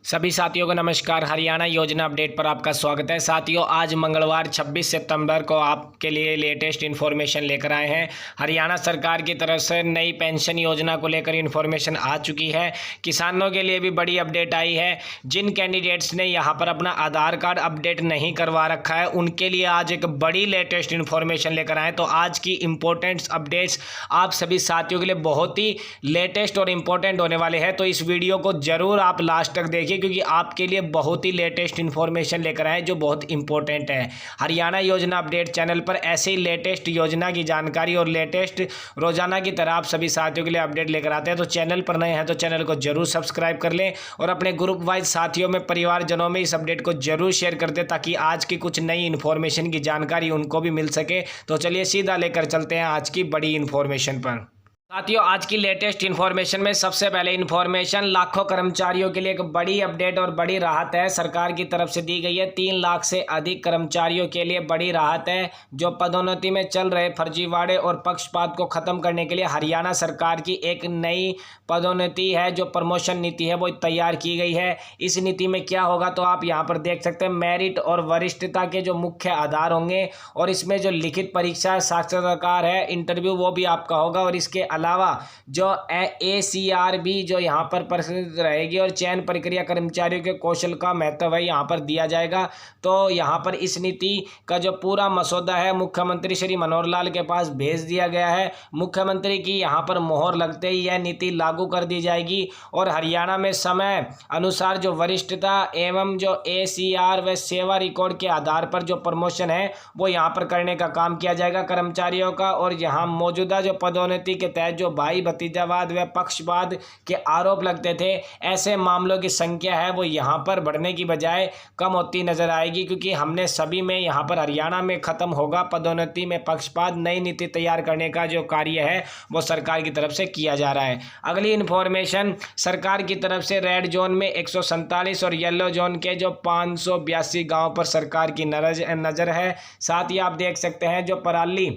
सभी साथियों को नमस्कार। हरियाणा योजना अपडेट पर आपका स्वागत है। साथियों, आज मंगलवार 26 सितंबर को आपके लिए लेटेस्ट इन्फॉर्मेशन लेकर आए हैं। हरियाणा सरकार की तरफ से नई पेंशन योजना को लेकर इन्फॉर्मेशन आ चुकी है। किसानों के लिए भी बड़ी अपडेट आई है। जिन कैंडिडेट्स ने यहां पर अपना आधार कार्ड अपडेट नहीं करवा रखा है उनके लिए आज एक बड़ी लेटेस्ट इन्फॉर्मेशन लेकर आए। तो आज की इंपॉर्टेंट अपडेट्स आप सभी साथियों के लिए बहुत ही लेटेस्ट और इम्पोर्टेंट होने वाले हैं। तो इस वीडियो को जरूर आप लास्ट तक देखिए, क्योंकि आपके लिए बहुत ही लेटेस्ट इन्फॉर्मेशन लेकर आए जो बहुत इंपॉर्टेंट है। हरियाणा योजना अपडेट चैनल पर ऐसे ही लेटेस्ट योजना की जानकारी और लेटेस्ट रोजाना की तरह आप सभी साथियों के लिए अपडेट लेकर आते हैं। तो चैनल पर नए हैं तो चैनल को जरूर सब्सक्राइब कर लें और अपने ग्रुप वाइज साथियों में, परिवारजनों में इस अपडेट को जरूर शेयर कर दें, ताकि आज की कुछ नई इन्फॉर्मेशन की जानकारी उनको भी मिल सके। तो चलिए सीधा लेकर चलते हैं आज की बड़ी इन्फॉर्मेशन पर। साथियों, आज की लेटेस्ट इन्फॉर्मेशन में सबसे पहले इन्फॉर्मेशन लाखों कर्मचारियों के लिए एक बड़ी अपडेट और बड़ी राहत है, सरकार की तरफ से दी गई है। 3 लाख से अधिक कर्मचारियों के लिए बड़ी राहत है। जो पदोन्नति में चल रहे फर्जीवाड़े और पक्षपात को खत्म करने के लिए हरियाणा सरकार की एक नई पदोन्नति है, जो प्रमोशन नीति है, वो तैयार की गई है। इस नीति में क्या होगा तो आप यहाँ पर देख सकते हैं। मेरिट और वरिष्ठता के जो मुख्य आधार होंगे और इसमें जो लिखित परीक्षा, साक्षात्कार है, इंटरव्यू, वो भी आपका होगा। और इसके अलावा जो ACR भी जो यहाँ पर प्रचलित रहेगी और चयन प्रक्रिया कर्मचारियों के कौशल का महत्व है यहाँ पर दिया जाएगा। तो यहाँ पर इस नीति का जो पूरा मसौदा है मुख्यमंत्री श्री मनोहर लाल के पास भेज दिया गया है। मुख्यमंत्री की यहाँ पर मोहर लगते ही यह नीति लागू कर दी जाएगी और हरियाणा में समय अनुसार जो वरिष्ठता एवं जो ACR व सेवा रिकॉर्ड के आधार पर जो प्रमोशन है वो यहाँ पर करने का काम किया जाएगा कर्मचारियों का। और यहाँ मौजूदा जो पदोन्नति के तहत जो भाई भतीजावाद व पक्षपात के आरोप लगते थे, ऐसे मामलों की संख्या है वो यहाँ पर बढ़ने की बजाय कम होती नजर आएगी, क्योंकि हमने सभी में यहाँ पर हरियाणा में खत्म होगा पदोन्नति में पक्षपात। नई नीति तैयार करने का जो कार्य है वो सरकार की तरफ से किया जा रहा है। अगली इन्फॉर्मेशन, सरकार की तरफ से रेड जोन में 147 और येलो जोन के जो 582 गाँव पर सरकार की नजर है। साथ ही आप देख सकते हैं जो पराली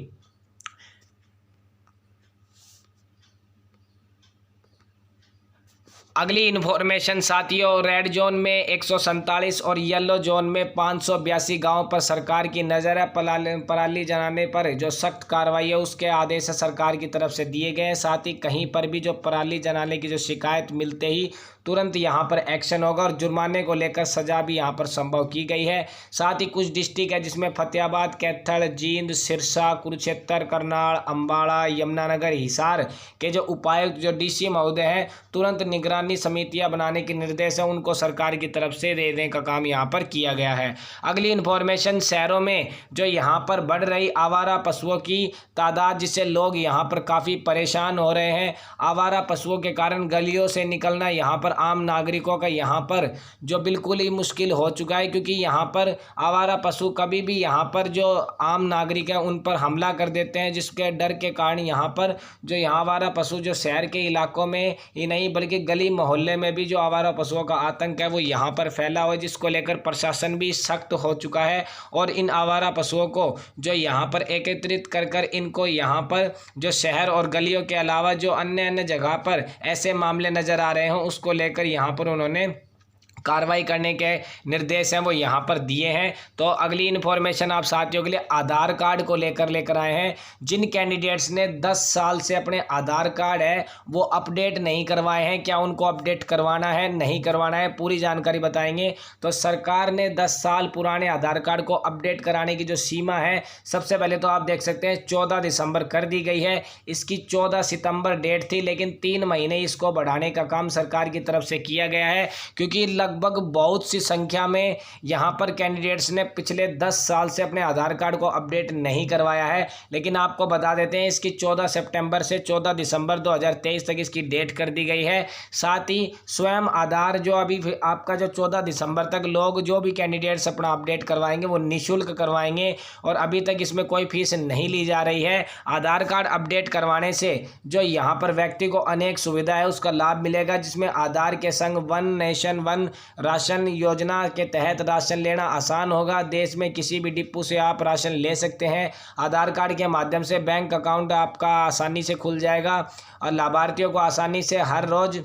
अगली इन्फॉर्मेशन साथियों, रेड जोन में 147 और येलो जोन में 582 गांव पर सरकार की नज़र है। पराली जलाने पर जो सख्त कार्रवाई है उसके आदेश सरकार की तरफ से दिए गए हैं। साथ ही कहीं पर भी जो पराली जलाने की जो शिकायत मिलते ही तुरंत यहां पर एक्शन होगा और जुर्माने को लेकर सजा भी यहां पर संभव की गई है। साथ ही कुछ डिस्ट्रिक्ट है जिसमें फतेहाबाद, कैथल, जींद, सिरसा, कुरुक्षेत्र, करनाल, अम्बाड़ा, यमुनानगर, हिसार के जो उपायुक्त जो DC महोदय हैं तुरंत निगरानी समितियां बनाने के निर्देश है उनको सरकार की तरफ से देने का काम यहाँ पर किया गया है। अगली इन्फॉर्मेशन, शहरों में जो यहाँ पर बढ़ रही आवारा पशुओं की तादाद, जिससे लोग यहाँ पर काफ़ी परेशान हो रहे हैं। आवारा पशुओं के कारण गलियों से निकलना यहाँ पर आम नागरिकों का यहाँ पर जो बिल्कुल ही मुश्किल हो चुका है, क्योंकि यहाँ पर आवारा पशु कभी भी यहाँ पर जो आम नागरिक हैं उन पर हमला कर देते हैं, जिसके डर के कारण यहाँ पर जो यहाँ आवारा पशु जो शहर के इलाकों में ही नहीं बल्कि गली मोहल्ले में भी जो आवारा पशुओं का आतंक है वो यहाँ पर फैला हुआ है, जिसको लेकर प्रशासन भी सख्त हो चुका है। और इन आवारा पशुओं को जो यहाँ पर एकत्रित कर कर इनको यहाँ पर जो शहर और गलियों के अलावा जो अन्य जगह पर ऐसे मामले नज़र आ रहे हैं उसको लेकर यहाँ पर उन्होंने कार्रवाई करने के निर्देश हैं वो यहाँ पर दिए हैं। तो अगली इन्फॉर्मेशन आप साथियों के लिए आधार कार्ड को लेकर आए हैं। जिन कैंडिडेट्स ने 10 साल से अपने आधार कार्ड है वो अपडेट नहीं करवाए हैं, क्या उनको अपडेट करवाना है, नहीं करवाना है, पूरी जानकारी बताएंगे। तो सरकार ने 10 साल पुराने आधार कार्ड को अपडेट कराने की जो सीमा है, सबसे पहले तो आप देख सकते हैं 14 दिसंबर कर दी गई है। इसकी 14 सितंबर डेट थी, लेकिन 3 महीने इसको बढ़ाने का काम सरकार की तरफ से किया गया है, क्योंकि लगभग बहुत सी संख्या में यहाँ पर कैंडिडेट्स ने पिछले 10 साल से अपने आधार कार्ड को अपडेट नहीं करवाया है। लेकिन आपको बता देते हैं इसकी 14 सितंबर से 14 दिसंबर 2023 तक इसकी डेट कर दी गई है। साथ ही स्वयं आधार जो अभी आपका जो 14 दिसंबर तक लोग जो भी कैंडिडेट्स अपना अपडेट करवाएंगे वो निःशुल्क करवाएंगे और अभी तक इसमें कोई फीस नहीं ली जा रही है। आधार कार्ड अपडेट करवाने से जो यहाँ पर व्यक्ति को अनेक सुविधा है उसका लाभ मिलेगा, जिसमें आधार के संग वन नेशन वन राशन योजना के तहत राशन लेना आसान होगा। देश में किसी भी डिपो से आप राशन ले सकते हैं। आधार कार्ड के माध्यम से बैंक अकाउंट आपका आसानी से खुल जाएगा और लाभार्थियों को आसानी से हर रोज़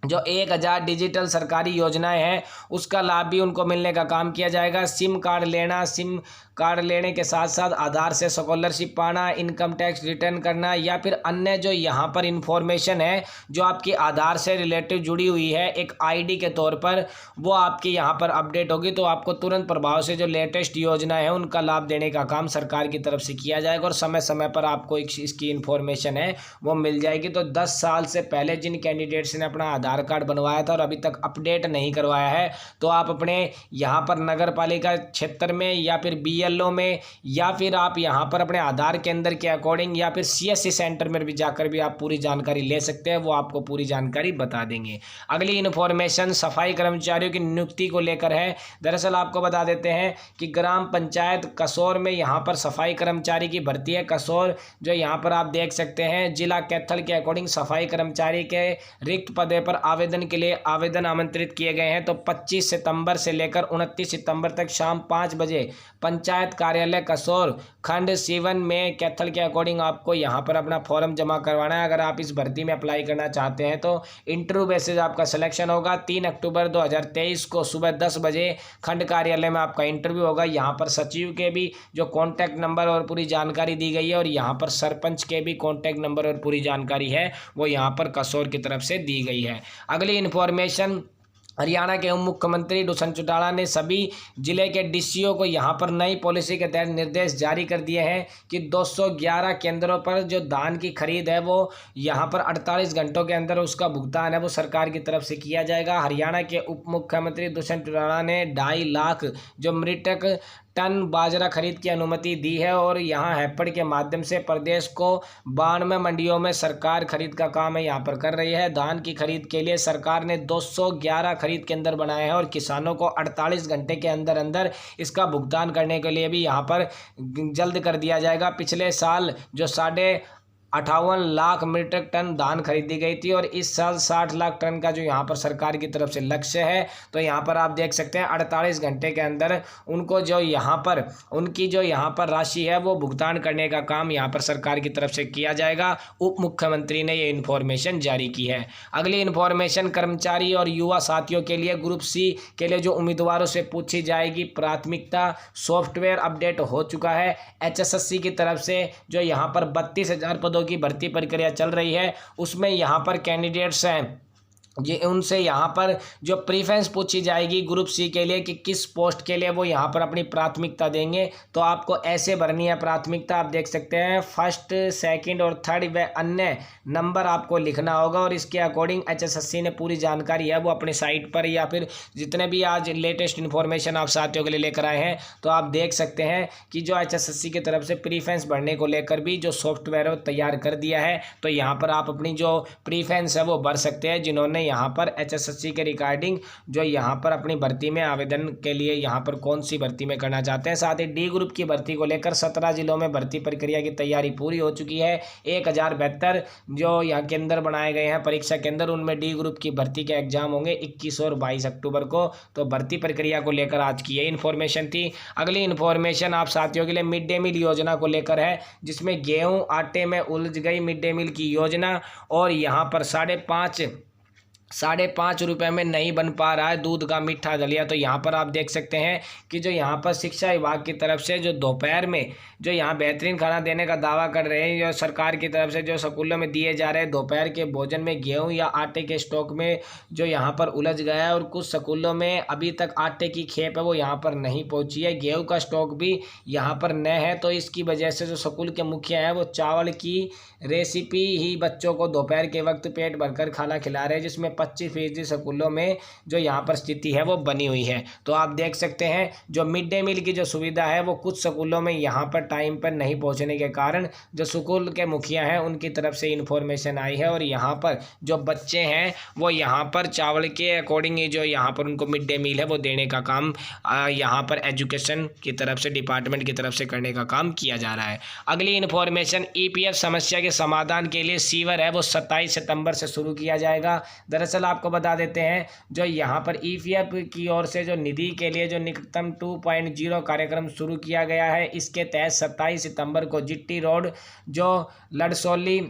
जो 1000 डिजिटल सरकारी योजनाएं हैं उसका लाभ भी उनको मिलने का काम किया जाएगा। सिम कार्ड लेने के साथ साथ आधार से स्कॉलरशिप पाना, इनकम टैक्स रिटर्न करना, या फिर अन्य जो यहाँ पर इंफॉर्मेशन है जो आपकी आधार से रिलेटिव जुड़ी हुई है एक आईडी के तौर पर, वो आपकी यहाँ पर अपडेट होगी। तो आपको तुरंत प्रभाव से जो लेटेस्ट योजना है उनका लाभ देने का काम सरकार की तरफ से किया जाएगा और समय समय पर आपको इसकी इन्फॉर्मेशन है वो मिल जाएगी। तो 10 साल से पहले जिन कैंडिडेट्स ने अपना आधार कार्ड बनवाया था और अभी तक अपडेट नहीं करवाया है, तो आप अपने यहाँ पर नगर पालिका क्षेत्र में या फिर बीएलओ में या फिर आप यहाँ पर अपने आधार केंद्र के अकॉर्डिंग या फिर सीएससी सेंटर में भी जाकर भी आप पूरी जानकारी ले सकते हैं, वो आपको पूरी जानकारी बता देंगे। अगली इन्फॉर्मेशन सफाई कर्मचारियों की नियुक्ति को लेकर है। दरअसल आपको बता देते हैं कि ग्राम पंचायत कसौर में यहाँ पर सफाई कर्मचारी की भर्ती है। कसौर जो यहाँ पर आप देख सकते हैं जिला कैथल के अकॉर्डिंग सफाई कर्मचारी के रिक्त पदे पर आवेदन के लिए आवेदन आमंत्रित किए गए हैं। तो 25 सितंबर से लेकर 29 सितंबर तक शाम 5 बजे पंचायत कार्यालय कसौर खंड सीवन में कैथल के अकॉर्डिंग आपको यहाँ पर अपना फॉर्म जमा करवाना है। अगर आप इस भर्ती में अप्लाई करना चाहते हैं तो इंटरव्यू बेसिस आपका सिलेक्शन होगा। 3 अक्टूबर 2023 को सुबह 10 बजे खंड कार्यालय में आपका इंटरव्यू होगा। यहाँ पर सचिव के भी जो कॉन्टैक्ट नंबर और पूरी जानकारी दी गई है और यहाँ पर सरपंच के भी कॉन्टैक्ट नंबर और पूरी जानकारी है वो यहाँ पर कसौर की तरफ से दी गई है। अगली इन्फॉर्मेशन, हरियाणा के उप मुख्यमंत्री दुष्यंत चौटाला ने सभी जिले के डीसीओ को यहाँ पर नई पॉलिसी के तहत निर्देश जारी कर दिए हैं कि 211 केंद्रों पर जो धान की खरीद है वो यहाँ पर 48 घंटों के अंदर उसका भुगतान है वो सरकार की तरफ से किया जाएगा। हरियाणा के उप मुख्यमंत्री दुष्यंत चौटाला ने 2.5 लाख जो मीट्रिक टन बाजरा खरीद की अनुमति दी है और यहाँ हैपड़ के माध्यम से प्रदेश को 92 मंडियों में सरकार खरीद का काम है यहाँ पर कर रही है। धान की खरीद के लिए सरकार ने 211 खरीद केंद्र बनाए हैं और किसानों को 48 घंटे के अंदर अंदर इसका भुगतान करने के लिए भी यहाँ पर जल्द कर दिया जाएगा। पिछले साल जो 58 लाख मीट्रिक टन धान खरीदी गई थी और इस साल 60 लाख टन का जो यहाँ पर सरकार की तरफ से लक्ष्य है। तो यहाँ पर आप देख सकते हैं 48 घंटे के अंदर उनको जो यहाँ पर उनकी जो यहाँ पर राशि है वो भुगतान करने का काम यहाँ पर सरकार की तरफ से किया जाएगा। उप मुख्यमंत्री ने ये इन्फॉर्मेशन जारी की है। अगली इन्फॉर्मेशन, कर्मचारी और युवा साथियों के लिए ग्रुप सी के लिए जो उम्मीदवारों से पूछी जाएगी प्राथमिकता सॉफ्टवेयर अपडेट हो चुका है। HSSC की तरफ से जो यहाँ पर 32,000 पदों की भर्ती प्रक्रिया चल रही है उसमें यहाँ पर कैंडिडेट्स हैं जी उनसे यहाँ पर जो प्रीफरेंस पूछी जाएगी ग्रुप सी के लिए कि किस पोस्ट के लिए वो यहाँ पर अपनी प्राथमिकता देंगे। तो आपको ऐसे भरनी है प्राथमिकता, आप देख सकते हैं फर्स्ट, सेकंड और थर्ड व अन्य नंबर आपको लिखना होगा और इसके अकॉर्डिंग HSSC ने पूरी जानकारी है वो अपनी साइट पर या फिर जितने भी आज लेटेस्ट इन्फॉर्मेशन आप साथियों के लिए लेकर आए हैं तो आप देख सकते हैं कि जो HSSC की तरफ से प्रीफरेंस भरने को लेकर भी जो सॉफ्टवेयर है वो तैयार कर दिया है। तो यहाँ पर आप अपनी जो प्रीफरेंस है वो भर सकते हैं जिन्होंने यहाँ पर HSSC के रिगार्डिंग जो यहाँ पर अपनी भर्ती में आवेदन के लिए यहाँ पर कौन सी भर्ती में करना चाहते हैं। साथ ही डी ग्रुप की भर्ती को लेकर 17 जिलों में भर्ती प्रक्रिया की तैयारी पूरी हो चुकी है। 1072 जो यहाँ केंद्र बनाए गए हैं परीक्षा केंद्र, उनमें डी ग्रुप की भर्ती के एग्जाम होंगे 21 और 22 अक्टूबर को। तो भर्ती प्रक्रिया को लेकर आज की ये इन्फॉर्मेशन थी। अगली इन्फॉर्मेशन आप साथियों के लिए मिड डे मील योजना को लेकर है जिसमें गेहूँ आटे में उलझ गई मिड डे मील की योजना और यहाँ पर 5.5 रुपये में नहीं बन पा रहा है दूध का मीठा दलिया। तो यहाँ पर आप देख सकते हैं कि जो यहाँ पर शिक्षा विभाग की तरफ से जो दोपहर में जो यहाँ बेहतरीन खाना देने का दावा कर रहे हैं, जो सरकार की तरफ से जो स्कूलों में दिए जा रहे हैं दोपहर के भोजन में गेहूं या आटे के स्टॉक में जो यहाँ पर उलझ गया है और कुछ स्कूलों में अभी तक आटे की खेप है वो यहाँ पर नहीं पहुँची है, गेहूँ का स्टॉक भी यहाँ पर न है। तो इसकी वजह से जो स्कूल के मुखिया हैं वो चावल की रेसिपी ही बच्चों को दोपहर के वक्त पेट भरकर खाना खिला रहे हैं, जिसमें 25% स्कूलों में जो यहाँ पर स्थिति है वो बनी हुई है। तो आप देख सकते हैं जो मिड डे मील की जो सुविधा है वो कुछ स्कूलों में यहाँ पर टाइम पर नहीं पहुँचने के कारण जो स्कूल के मुखिया हैं उनकी तरफ से इन्फॉर्मेशन आई है और यहाँ पर जो बच्चे हैं वो यहाँ पर चावल के अकॉर्डिंग जो यहाँ पर उनको मिड डे मील है वो देने का काम यहाँ पर एजुकेशन की तरफ से डिपार्टमेंट की तरफ से करने का काम किया जा रहा है। अगली इन्फॉर्मेशन, EPF समस्या के समाधान के लिए सीवर है वो 27 सितंबर से शुरू किया जाएगा। दरअसल आपको बता देते हैं जो यहाँ पर EPF की ओर से जो निधि के लिए जो निकटतम 2.0 कार्यक्रम शुरू किया गया है, इसके तहत 27 सितंबर को GT रोड जो लड़सोली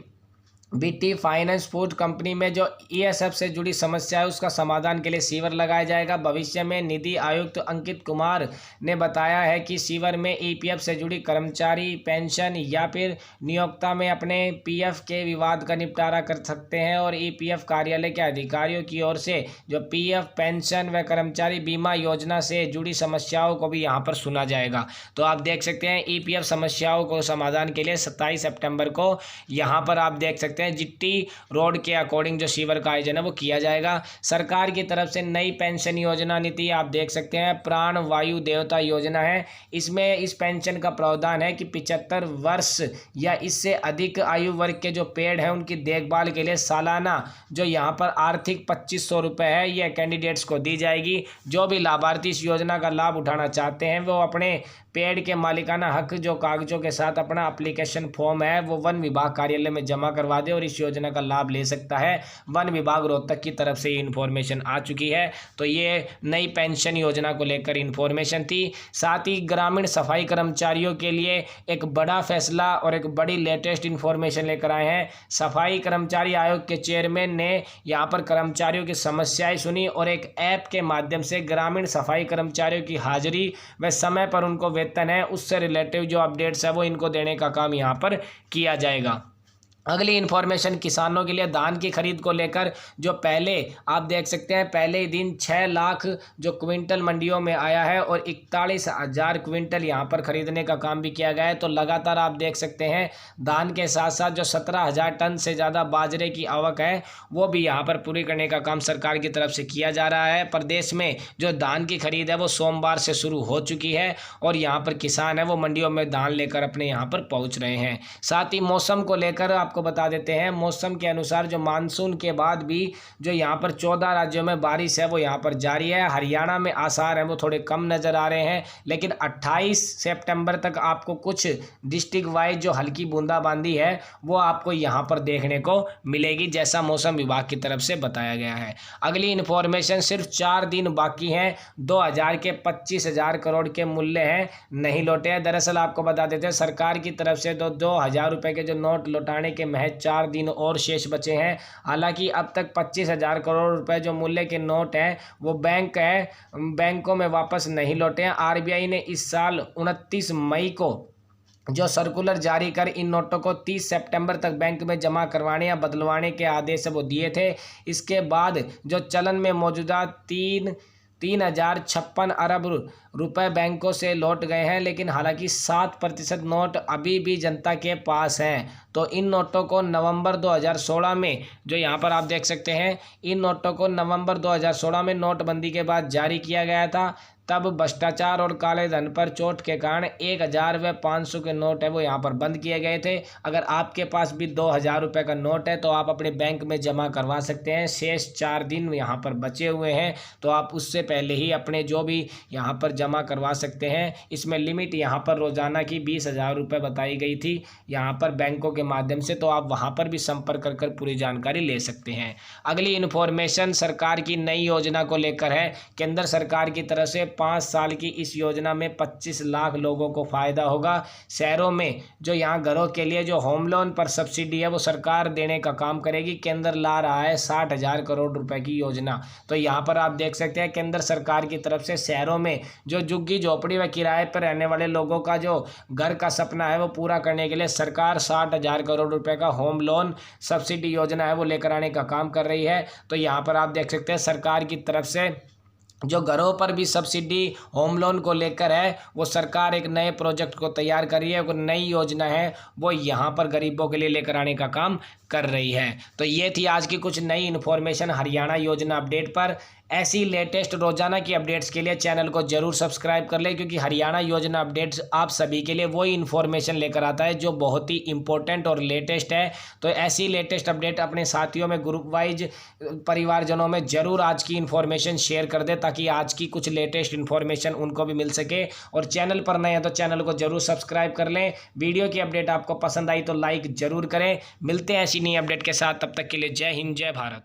बीटी फाइनेंस फूड कंपनी में जो ईएसएफ से जुड़ी समस्या है उसका समाधान के लिए शिविर लगाया जाएगा। भविष्य में निधि आयुक्त अंकित कुमार ने बताया है कि शिविर में ईपीएफ से जुड़ी कर्मचारी पेंशन या फिर नियोक्ता में अपने पीएफ के विवाद का निपटारा कर सकते हैं और ईपीएफ कार्यालय के अधिकारियों की ओर से जो पीएफ पेंशन व कर्मचारी बीमा योजना से जुड़ी समस्याओं को भी यहाँ पर सुना जाएगा। तो आप देख सकते हैं ईपीएफ समस्याओं को समाधान के लिए 27 सितंबर को यहाँ पर आप देख सकते हैं जीटी रोड के अकॉर्डिंग जो शिविर का आयोजन है वो किया जाएगा। सरकार की तरफ से नई पेंशन योजना नीति आप देख सकते हैं प्राण वायु देवता योजना है। इसमें इस पेंशन का प्रावधान है कि 75 वर्ष या इससे अधिक आयु वर्ग के जो पेड़ हैं उनकी देखभाल के लिए सालाना जो यहाँ पर आर्थिक 2500 रुपये है यह कैंडिडेट्स को दी जाएगी। जो भी लाभार्थी इस योजना का लाभ उठाना चाहते हैं वो अपने पेड़ के मालिकाना हक जो कागजों के साथ अपना एप्लीकेशन फॉर्म है वो वन विभाग कार्यालय में जमा करवा दे और इस योजना का लाभ ले सकता है। वन विभाग रोहतक की तरफ से इन्फॉर्मेशन आ चुकी है। तो ये नई पेंशन योजना को लेकर इन्फॉर्मेशन थी। साथ ही ग्रामीण सफाई कर्मचारियों के लिए एक बड़ा फैसला और एक बड़ी लेटेस्ट इन्फॉर्मेशन लेकर आए हैं। सफाई कर्मचारी आयोग के चेयरमैन ने यहाँ पर कर्मचारियों की समस्याएं सुनी और एक ऐप के माध्यम से ग्रामीण सफाई कर्मचारियों की हाजिरी व समय पर उनको वेतन है उससे रिलेटिव जो अपडेट्स है वो इनको देने का काम यहाँ पर किया जाएगा। अगली इन्फॉर्मेशन किसानों के लिए धान की खरीद को लेकर जो पहले आप देख सकते हैं पहले ही दिन 6 लाख जो क्विंटल मंडियों में आया है और 41,000 क्विंटल यहां पर खरीदने का काम भी किया गया है। तो लगातार आप देख सकते हैं धान के साथ साथ जो 17,000 टन से ज़्यादा बाजरे की आवक है वो भी यहाँ पर पूरी करने का काम सरकार की तरफ से किया जा रहा है। प्रदेश में जो धान की खरीद है वो सोमवार से शुरू हो चुकी है और यहाँ पर किसान है वो मंडियों में धान लेकर अपने यहाँ पर पहुँच रहे हैं। साथ ही मौसम को लेकर आपको बता देते हैं मौसम के अनुसार जो मानसून के बाद भी जो यहाँ पर 14 राज्यों में बारिश है वो यहाँ पर जारी है। हरियाणा में आसार हैं वो थोड़े कम नज़र आ रहे हैं लेकिन 28 सितंबर तक आपको कुछ डिस्ट्रिक्ट वाइज जो हल्की बूंदाबांदी है वो आपको यहाँ पर देखने को मिलेगी जैसा मौसम विभाग की तरफ से बताया गया है। अगली इन्फॉर्मेशन सिर्फ 4 दिन बाकी हैं 2000 के 25,000 करोड़ के मूल्य हैं नहीं लौटे हैं। दरअसल आपको बता देते हैं सरकार की तरफ से 2,000 रुपये के जो नोट लौटाने के महज 4 दिन और शेष बचे हैं। हालांकि अब तक 25,000 करोड़ रुपए जो मूल्य के नोट हैं वो बैंकों में वापस नहीं लौटे हैं। आरबीआई ने इस साल 29 मई को जो सर्कुलर जारी कर इन नोटों को 30 सितंबर तक बैंक में जमा करवाने या बदलवाने के आदेश वो दिए थे। इसके बाद जो चलन में मौजूदा 3,056 अरब रुपए बैंकों से लौट गए हैं लेकिन हालांकि 7% नोट अभी भी जनता के पास हैं। तो इन नोटों को नवंबर 2016 में जो यहाँ पर आप देख सकते हैं इन नोटों को नवंबर 2016 में नोटबंदी के बाद जारी किया गया था। तब भ्रष्टाचार और काले धन पर चोट के कारण 1,000 व 500 के नोट है वो यहाँ पर बंद किए गए थे। अगर आपके पास भी 2,000 रुपये का नोट है तो आप अपने बैंक में जमा करवा सकते हैं। शेष 4 दिन यहाँ पर बचे हुए हैं तो आप उससे पहले ही अपने जो भी यहाँ पर जमा करवा सकते हैं। इसमें लिमिट यहाँ पर रोजाना की 20,000 रुपये बताई गई थी यहाँ पर बैंकों के माध्यम से। तो आप वहाँ पर भी संपर्क कर पूरी जानकारी ले सकते हैं। अगली इन्फॉर्मेशन सरकार की नई योजना को लेकर है। केंद्र सरकार की तरफ से 5 साल की इस योजना में 25 लाख लोगों को फायदा होगा। शहरों में जो यहाँ घरों के लिए जो होम लोन पर सब्सिडी है वो सरकार देने का काम करेगी। केंद्र ला रहा है 60,000 करोड़ रुपए की योजना। तो यहाँ पर आप देख सकते हैं केंद्र सरकार की तरफ से शहरों में जो झुग्गी झोपड़ी व किराए पर रहने वाले लोगों का जो घर का सपना है वो पूरा करने के लिए सरकार 60,000 करोड़ रुपए का होम लोन सब्सिडी योजना है वो लेकर आने का काम कर रही है। तो यहाँ पर आप देख सकते हैं सरकार की तरफ से जो घरों पर भी सब्सिडी होम लोन को लेकर है वो सरकार एक नए प्रोजेक्ट को तैयार कर रही है। एक नई योजना है वो यहाँ पर गरीबों के लिए लेकर आने का काम कर रही है। तो ये थी आज की कुछ नई इन्फॉर्मेशन हरियाणा योजना अपडेट पर। ऐसी लेटेस्ट रोजाना की अपडेट्स के लिए चैनल को जरूर सब्सक्राइब कर लें क्योंकि हरियाणा योजना अपडेट्स आप सभी के लिए वही इन्फॉर्मेशन लेकर आता है जो बहुत ही इंपॉर्टेंट और लेटेस्ट है। तो ऐसी लेटेस्ट अपडेट अपने साथियों में ग्रुप वाइज परिवारजनों में जरूर आज की इन्फॉर्मेशन शेयर कर दे ताकि आज की कुछ लेटेस्ट इन्फॉर्मेशन उनको भी मिल सके। और चैनल पर नए हैं तो चैनल को जरूर सब्सक्राइब कर लें। वीडियो की अपडेट आपको पसंद आई तो लाइक जरूर करें। मिलते हैं ऐसी नई अपडेट के साथ, तब तक के लिए जय हिंद जय भारत।